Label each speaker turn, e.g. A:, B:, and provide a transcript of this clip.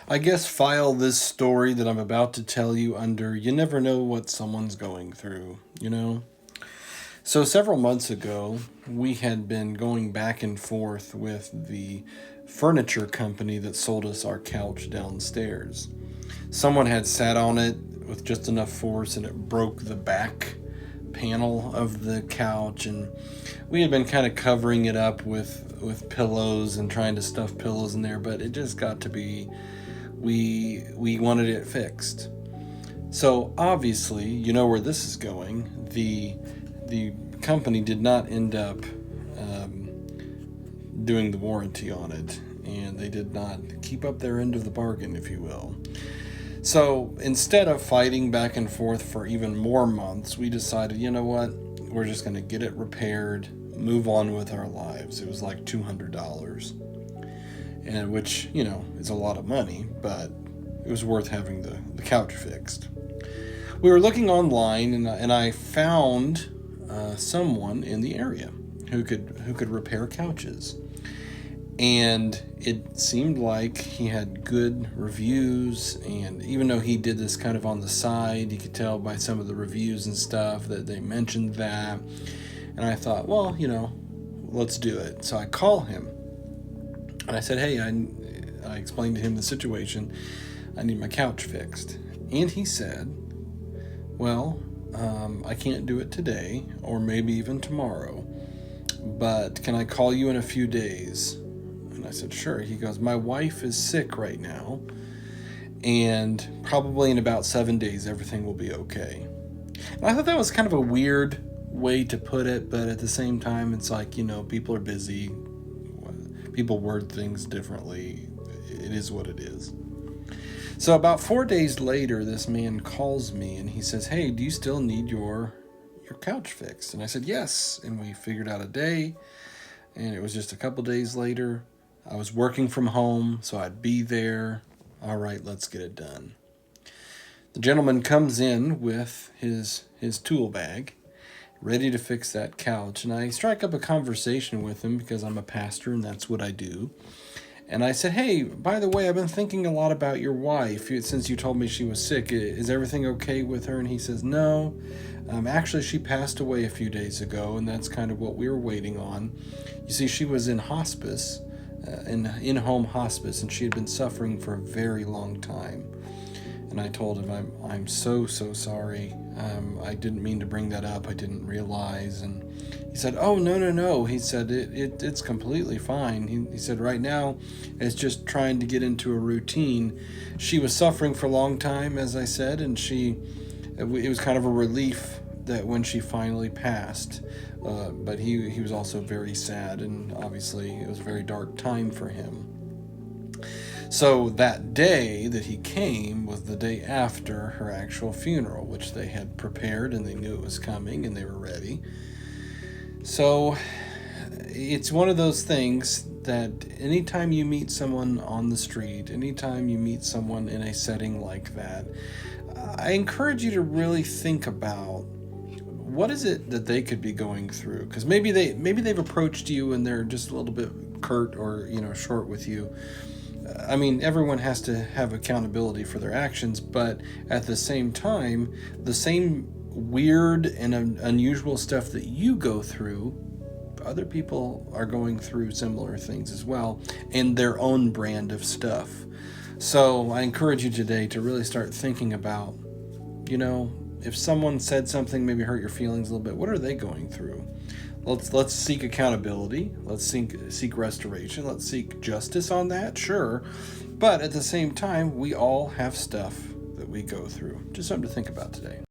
A: I guess file this story that I'm about to tell you under you never know what someone's going through, you know? So, several months ago, we had been going back and forth with the furniture company that sold us our couch downstairs. Someone had sat on it with just enough force and it broke the back panel of the couch, and we had been kind of covering it up with pillows and trying to stuff pillows in there, but it just got to be we wanted it fixed. So obviously, you know where this is going. The company did not end up doing the warranty on it, and they did not keep up their end of the bargain, if you will. So instead of fighting back and forth for even more months, we decided, you know what, we're just going to get it repaired, move on with our lives. It was like $200, and which, you know, is a lot of money, but it was worth having the couch fixed. We were looking online, and I found someone in the area who could repair couches, and it seemed like he had good reviews. And even though he did this kind of on the side, you could tell by some of the reviews and stuff that they mentioned that. And I thought, well, you know, let's do it. So I call him and I said, hey, I explained to him the situation. I need my couch fixed. And he said, well, I can't do it today or maybe even tomorrow, but can I call you in a few days? And I said, sure. He goes, my wife is sick right now, and probably in about 7 days, everything will be okay. And I thought that was kind of a weird way to put it, but at the same time, it's like, you know, people are busy. People word things differently. It is what it is. So about 4 days later, this man calls me and he says, hey, do you still need your couch fixed? And I said, yes. And we figured out a day, and it was just a couple days later. I was working from home, so I'd be there. All right, let's get it done. The gentleman comes in with his tool bag, ready to fix that couch. And I strike up a conversation with him because I'm a pastor and that's what I do. And I said, hey, by the way, I've been thinking a lot about your wife since you told me she was sick. Is everything okay with her? And he says, no. Actually, she passed away a few days ago, and that's kind of what we were waiting on. You see, she was in hospice, in-home hospice, and she had been suffering for a very long time. And I told him, I'm so sorry. I didn't mean to bring that up. I didn't realize. And he said, oh, no. He said, it's completely fine. He said, right now, it's just trying to get into a routine. She was suffering for a long time, as I said, and it was kind of a relief that when she finally passed. But he was also very sad, and obviously it was a very dark time for him. So that day that he came was the day after her actual funeral, which they had prepared and they knew it was coming and they were ready. So it's one of those things that anytime you meet someone on the street, anytime you meet someone in a setting like that, I encourage you to really think about what is it that they could be going through, because maybe they've approached you and they're just a little bit curt or, you know, short with you. I mean, everyone has to have accountability for their actions, but at the same time, the same weird and unusual stuff that you go through, other people are going through similar things as well, and their own brand of stuff. So I encourage you today to really start thinking about, you know, if someone said something, maybe hurt your feelings a little bit, what are they going through? Let's seek accountability. Let's seek restoration. Let's seek justice on that, sure. But at the same time, we all have stuff that we go through. Just something to think about today.